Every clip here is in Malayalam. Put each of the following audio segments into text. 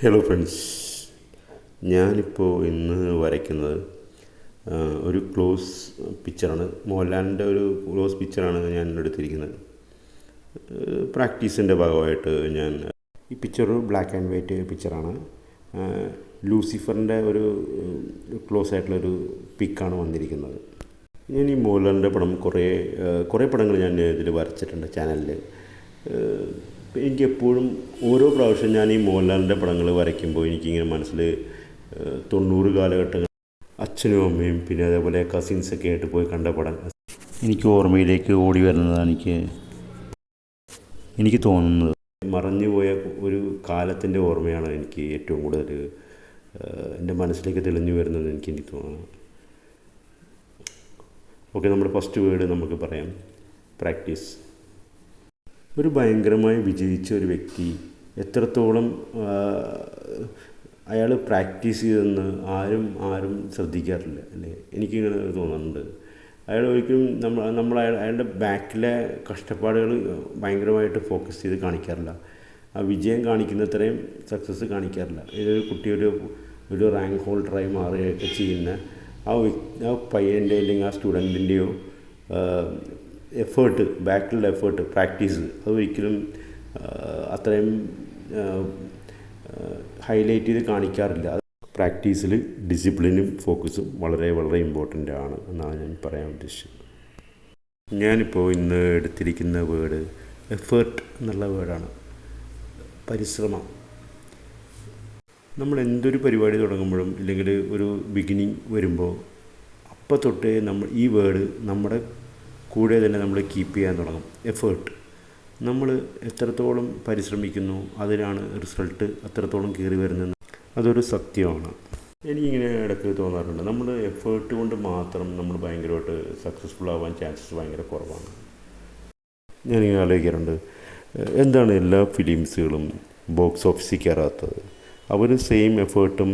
ഹലോ ഫ്രണ്ട്സ്, ഞാനിപ്പോൾ ഇന്ന് വരയ്ക്കുന്നത് ഒരു ക്ലോസ് പിക്ചറാണ്. മോഹൻലാലിൻ്റെ ഒരു ക്ലോസ് പിക്ചറാണ് ഞാൻ എടുത്തിരിക്കുന്നത്. പ്രാക്ടീസിൻ്റെ ഭാഗമായിട്ട് ഞാൻ ഈ പിക്ചർ ബ്ലാക്ക് ആൻഡ് വൈറ്റ് പിക്ചറാണ്. ലൂസിഫറിൻ്റെ ഒരു ക്ലോസ് ആയിട്ടുള്ളൊരു പിക്കാണ് വന്നിരിക്കുന്നത്. ഞാൻ ഈ മോഹൻലാലിൻ്റെ പടം കുറേ പടങ്ങൾ ഞാൻ ഇതിൽ വരച്ചിട്ടുണ്ട് ചാനലിൽ. എനിക്കെപ്പോഴും ഓരോ പ്രാവശ്യം ഞാൻ ഈ മോഹൻലാലിൻ്റെ പടങ്ങൾ വരയ്ക്കുമ്പോൾ എനിക്കിങ്ങനെ മനസ്സിൽ 90 കാലഘട്ടങ്ങൾ അച്ഛനും അമ്മയും പിന്നെ അതേപോലെ കസിൻസൊക്കെ ആയിട്ട് പോയി കണ്ട പടം എനിക്ക് ഓർമ്മയിലേക്ക് ഓടി വരുന്നതാണ് എനിക്ക് തോന്നുന്നത്. മറഞ്ഞുപോയ ഒരു കാലത്തിൻ്റെ ഓർമ്മയാണ് എനിക്ക് ഏറ്റവും കൂടുതൽ എൻ്റെ മനസ്സിലേക്ക് തെളിഞ്ഞു വരുന്നത് എനിക്ക് തോന്നുന്നു. ഓക്കെ, നമ്മുടെ ഫസ്റ്റ് വേർഡ് നമുക്ക് പറയാം, പ്രാക്ടീസ്. ഒരു ഭയങ്കരമായി വിജയിച്ച ഒരു വ്യക്തി എത്രത്തോളം അയാൾ പ്രാക്ടീസ് ചെയ്തെന്ന് ആരും ശ്രദ്ധിക്കാറില്ല, അല്ലേ? എനിക്കിങ്ങനെ തോന്നുന്നുണ്ട്. അയാൾ ഒരിക്കലും അയാളുടെ ബാക്കിലെ കഷ്ടപ്പാടുകൾ ഭയങ്കരമായിട്ട് ഫോക്കസ് ചെയ്ത് കാണിക്കാറില്ല. ആ വിജയം കാണിക്കുന്നത്രയും സക്സസ് കാണിക്കാറില്ല. ഇതൊരു കുട്ടി ഒരു റാങ്ക് ഹോൾഡറായി മാറുകയൊക്കെ ചെയ്യുന്ന ആ പയ്യൻ്റെ അല്ലെങ്കിൽ ആ സ്റ്റുഡൻറ്റിൻ്റെയോ എഫേർട്ട്, ബാക്കിലുള്ള എഫേർട്ട്, പ്രാക്ടീസ് അതൊരിക്കലും അത്രയും ഹൈലൈറ്റ് ചെയ്ത് കാണിക്കാറില്ല. പ്രാക്ടീസിൽ ഡിസിപ്ലിനും ഫോക്കസും വളരെ വളരെ ഇമ്പോർട്ടൻ്റ് ആണ് എന്നാണ് ഞാൻ പറയാൻ ഉദ്ദേശിച്ചത്. ഞാനിപ്പോൾ ഇന്ന് എടുത്തിരിക്കുന്ന വേർഡ് എഫേർട്ട് എന്നുള്ള വേർഡാണ്. പരിശ്രമം. നമ്മൾ എന്തൊരു പരിപാടി തുടങ്ങുമ്പോഴും ഇല്ലെങ്കിൽ ഒരു ബിഗിനിങ് വരുമ്പോൾ അപ്പോൾ തൊട്ടേ ഈ വേർഡ് നമ്മുടെ കൂടെ തന്നെ നമ്മൾ കീപ്പ് ചെയ്യാൻ തുടങ്ങും. എഫേർട്ട്. നമ്മൾ എത്രത്തോളം പരിശ്രമിക്കുന്നു അതിനാണ് റിസൾട്ട് അത്രത്തോളം കയറി വരുന്നത്. അതൊരു സത്യമാണ്. എനിക്കിങ്ങനെ ഇടയ്ക്ക് തോന്നാറുണ്ട്, നമ്മൾ എഫേർട്ട് കൊണ്ട് മാത്രം നമ്മൾ ഭയങ്കരമായിട്ട് സക്സസ്ഫുൾ ആവാൻ ചാൻസസ് ഭയങ്കര കുറവാണ്. ഞാനിങ്ങനെ ആലോചിക്കാറുണ്ട്, എന്താണ് എല്ലാ ഫിലിംസുകളും ബോക്സ് ഓഫീസിൽ കയറാത്തത്? അവർ സെയിം എഫേർട്ടും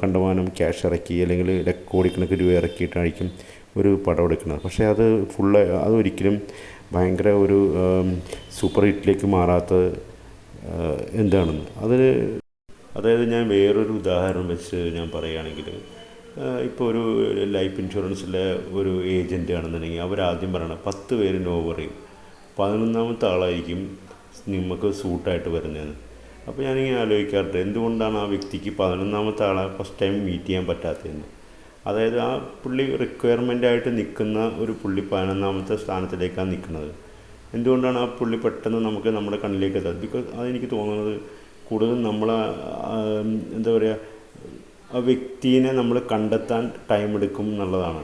കണ്ടമാനം ക്യാഷ് ഇറക്കി അല്ലെങ്കിൽ കോടിക്കണക്കിന് രൂപ ഇറക്കിയിട്ടായിരിക്കും ഒരു പടം എടുക്കുന്നത്. പക്ഷേ അതൊരിക്കലും ഭയങ്കര ഒരു സൂപ്പർ ഹിറ്റിലേക്ക് മാറാത്തത് എന്താണെന്ന് അതായത് ഞാൻ വേറൊരു ഉദാഹരണം വെച്ച് ഞാൻ പറയുകയാണെങ്കിൽ, ഇപ്പോൾ ഒരു ലൈഫ് ഇൻഷുറൻസിലെ ഒരു ഏജൻ്റ് ആണെന്നുണ്ടെങ്കിൽ അവരാദ്യം പറയണം 10 പേര് നോ പറയും, 11ാമത്തെ ആളായിരിക്കും നമുക്ക് സൂട്ടായിട്ട് വരുന്നതെന്ന്. അപ്പോൾ ഞാനിങ്ങനെ ആലോചിക്കാറുണ്ട്, എന്തുകൊണ്ടാണ് ആ വ്യക്തിക്ക് 11ാമത്തെ ആളെ ഫസ്റ്റ് ടൈം മീറ്റ് ചെയ്യാൻ പറ്റാത്തതെന്ന്. അതായത് ആ പുള്ളി റിക്വയർമെൻ്റായിട്ട് നിൽക്കുന്ന ഒരു പുള്ളി 11ാമത്തെ സ്ഥാനത്തിലേക്കാണ് നിൽക്കുന്നത്. എന്തുകൊണ്ടാണ് ആ പുള്ളി പെട്ടെന്ന് നമ്മുടെ കണ്ണിലേക്ക് എത്താത്തത്? ബിക്കോസ് അതെനിക്ക് തോന്നുന്നത് കൂടുതലും എന്താ പറയുക, ആ വ്യക്തിയെ നമ്മൾ കണ്ടെത്താൻ ടൈം എടുക്കും എന്നുള്ളതാണ്.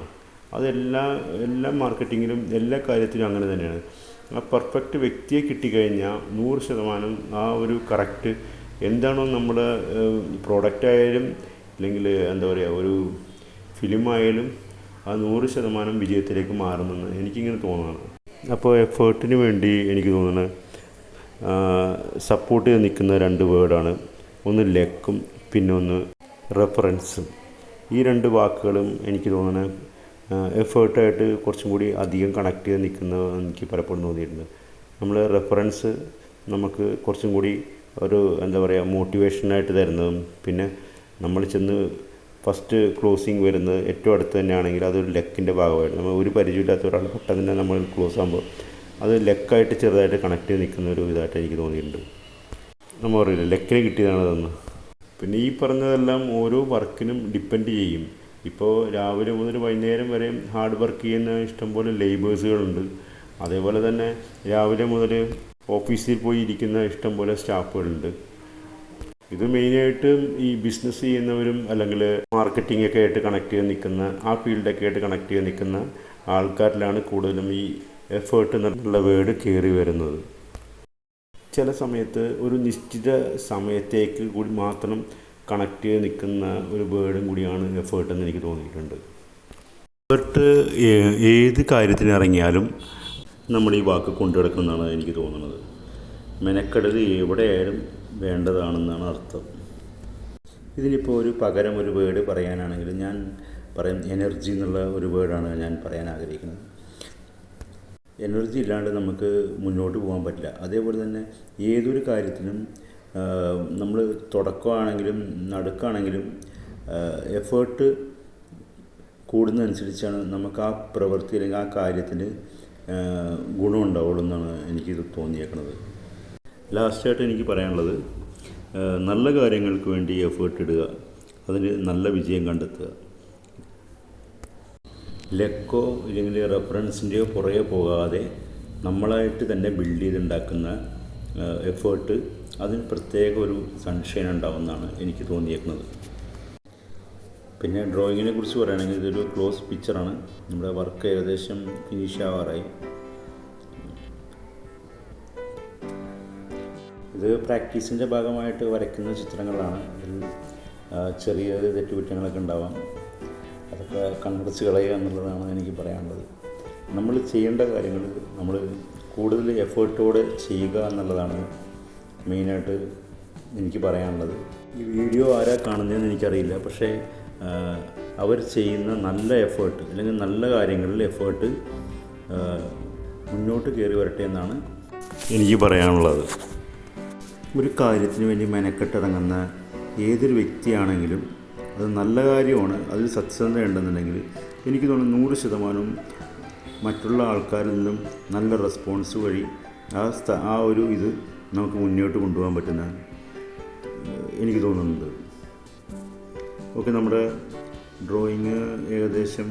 എല്ലാ മാർക്കറ്റിങ്ങിലും എല്ലാ കാര്യത്തിലും അങ്ങനെ തന്നെയാണ്. ആ പെർഫെക്റ്റ് വ്യക്തിയെ കിട്ടിക്കഴിഞ്ഞാൽ 100% ആ ഒരു കറക്റ്റ് എന്താണോ നമ്മുടെ പ്രോഡക്റ്റായാലും അല്ലെങ്കിൽ എന്താ പറയുക ഒരു ഫിലിമായാലും ആ 100% വിജയത്തിലേക്ക് മാറുമെന്ന് എനിക്കിങ്ങനെ തോന്നുന്നു. അപ്പോൾ എഫേർട്ടിന് വേണ്ടി എനിക്ക് തോന്നുന്നത് സപ്പോർട്ട് ചെയ്ത് നിൽക്കുന്ന 2 വേർഡാണ്. ഒന്ന് ലക്കും പിന്നെ ഒന്ന് റെഫറൻസും. ഈ 2 വാക്കുകളും എനിക്ക് തോന്നുന്നത് എഫേർട്ടായിട്ട് കുറച്ചും കൂടി അധികം കണക്ട് ചെയ്ത് നിൽക്കുന്നത് എനിക്ക് പലപ്പോഴും തോന്നിയിട്ടുണ്ട്. നമ്മൾ റെഫറൻസ് നമുക്ക് കുറച്ചും കൂടി ഒരു എന്താ പറയുക മോട്ടിവേഷനായിട്ട് തരുന്നതും പിന്നെ നമ്മൾ ചെന്ന് ഫസ്റ്റ് ക്ലോസിങ് വരുന്നത് ഏറ്റവും അടുത്ത് തന്നെയാണെങ്കിൽ അതൊരു ലക്കിൻ്റെ ഭാഗമായിട്ട് നമ്മൾ ഒരു പരിചയമില്ലാത്ത ഒരാൾ പെട്ടെന്ന് തന്നെ നമ്മൾ ക്ലോസ് ആകുമ്പോൾ അത് ലക്കായിട്ട് ചെറുതായിട്ട് കണക്ട് ചെയ്ത് നിൽക്കുന്ന ഒരു ഇതായിട്ട് എനിക്ക് തോന്നിയിട്ടുണ്ട്. നമ്മൾ പറയില്ല ലക്കിന് കിട്ടിയതാണ് അതെന്ന്. പിന്നെ ഈ പറഞ്ഞതെല്ലാം ഓരോ വർക്കിനും ഡിപ്പെൻഡ് ചെയ്യും. ഇപ്പോൾ രാവിലെ മുതൽ വൈകുന്നേരം വരെ ഹാർഡ് വർക്ക് ചെയ്യുന്ന ഇഷ്ടംപോലെ ലേബേഴ്സുകളുണ്ട്. അതേപോലെ തന്നെ രാവിലെ മുതൽ ഓഫീസിൽ പോയി ഇരിക്കുന്ന ഇഷ്ടംപോലെ സ്റ്റാഫുകളുണ്ട്. ഇത് മെയിനായിട്ട് ഈ ബിസിനസ് ചെയ്യുന്നവരും അല്ലെങ്കിൽ മാർക്കറ്റിംഗ് ഒക്കെ ആയിട്ട് കണക്ട് ചെയ്ത് നിൽക്കുന്ന ആ ഫീൽഡൊക്കെ ആയിട്ട് കണക്ട് ചെയ്ത് നിൽക്കുന്ന ആൾക്കാരിലാണ് കൂടുതലും ഈ എഫേർട്ട് എന്നുള്ള വേർഡ് കയറി വരുന്നത്. ചില സമയത്ത് ഒരു നിശ്ചിത സമയത്തേക്ക് കൂടി മാത്രം കണക്ട് ചെയ്ത് നിൽക്കുന്ന ഒരു വേർഡും കൂടിയാണ് എഫേർട്ട് എന്ന് എനിക്ക് തോന്നിയിട്ടുണ്ട്. എഫേർട്ട് ഏത് കാര്യത്തിന് ഇറങ്ങിയാലും നമ്മൾ ഈ വാക്ക് കൊണ്ടു നടക്കുന്നതാണ് എനിക്ക് തോന്നുന്നത്. മെനക്കെടൽ എവിടെയായാലും വേണ്ടതാണെന്നാണ് അർത്ഥം. ഇതിനിപ്പോൾ പകരം ഒരു വേർഡ് പറയാനാണെങ്കിൽ ഞാൻ പറയും എനർജി എന്നുള്ള ഒരു വേർഡാണ് ഞാൻ പറയാൻ ആഗ്രഹിക്കുന്നത്. എനർജി ഇല്ലാണ്ട് നമുക്ക് മുന്നോട്ട് പോകാൻ പറ്റില്ല. അതേപോലെ തന്നെ ഏതൊരു കാര്യത്തിനും നമ്മൾ തുടക്കമാണെങ്കിലും നടുക്കാണെങ്കിലും എഫേർട്ട് കൂടുന്നതനുസരിച്ചാണ് നമുക്ക് ആ പ്രവൃത്തി അല്ലെങ്കിൽ ആ കാര്യത്തിന് ഗുണമുണ്ടാവുള്ളൂ എന്നാണ് എനിക്കിത് തോന്നിയേക്കുന്നത്. ലാസ്റ്റായിട്ട് എനിക്ക് പറയാനുള്ളത്, നല്ല കാര്യങ്ങൾക്ക് വേണ്ടി എഫേർട്ട് ഇടുക, അതിന് നല്ല വിജയം കണ്ടെത്തുക. ലക്കോ ഇല്ലെങ്കിൽ റെഫറൻസിൻ്റെയോ പുറകെ പോകാതെ നമ്മളായിട്ട് തന്നെ ബിൽഡ് ചെയ്തുണ്ടാക്കുന്ന എഫേർട്ട് അതിന് പ്രത്യേക ഒരു സൺഷൈൻ ഉണ്ടാവുമെന്നാണ് എനിക്ക് തോന്നിയേക്കുന്നത്. പിന്നെ ഡ്രോയിങ്ങിനെ കുറിച്ച് പറയുകയാണെങ്കിൽ ഇതൊരു ക്ലോസ് പിക്ചറാണ്. നമ്മുടെ വർക്ക് ഏകദേശം ഫിനിഷ് ആവാറായി. ഇത് പ്രാക്ടീസിൻ്റെ ഭാഗമായിട്ട് വരയ്ക്കുന്ന ചിത്രങ്ങളാണ്. ചെറിയ തെറ്റുകുറ്റങ്ങളൊക്കെ ഉണ്ടാവാം, അതൊക്കെ കണ്ണടച്ച് കളയുക എന്നുള്ളതാണ് എനിക്ക് പറയാനുള്ളത്. നമ്മൾ ചെയ്യേണ്ട കാര്യങ്ങൾ നമ്മൾ കൂടുതൽ എഫേർട്ടോടെ ചെയ്യുക എന്നുള്ളതാണ് മെയിനായിട്ട് എനിക്ക് പറയാനുള്ളത്. ഈ വീഡിയോ ആരാ കാണുന്നതെന്ന് എനിക്കറിയില്ല, പക്ഷേ അവർ ചെയ്യുന്ന നല്ല എഫേർട്ട് അല്ലെങ്കിൽ നല്ല കാര്യങ്ങളിൽ എഫേർട്ട് മുന്നോട്ട് കയറി വരട്ടെ എന്നാണ് എനിക്ക് പറയാനുള്ളത്. ഒരു കാര്യത്തിന് വേണ്ടി മെനക്കെട്ടിറങ്ങുന്ന ഏതൊരു വ്യക്തിയാണെങ്കിലും അത് നല്ല കാര്യമാണ്, അതിൽ സത്യസന്ധത ഉണ്ടെന്നുണ്ടെങ്കിൽ എനിക്ക് തോന്നുന്നു 100% മറ്റുള്ള ആൾക്കാരിൽ നിന്നും നല്ല റെസ്പോൺസ് വഴി ആ ഒരു ഇത് നമുക്ക് മുന്നോട്ട് കൊണ്ടുപോകാൻ പറ്റുന്ന എനിക്ക് തോന്നുന്നുണ്ട്. ഓക്കെ, നമ്മുടെ ഡ്രോയിങ് ഏകദേശം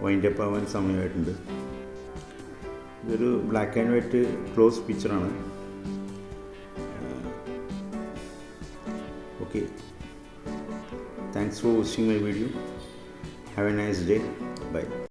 വൈൻഡപ്പ് ആവാൻ സമയമായിട്ടുണ്ട്. ഇതൊരു ബ്ലാക്ക് ആൻഡ് വൈറ്റ് ക്ലോസ് പിക്ചറാണ്. Okay, thanks for watching my video. Have a nice day. By.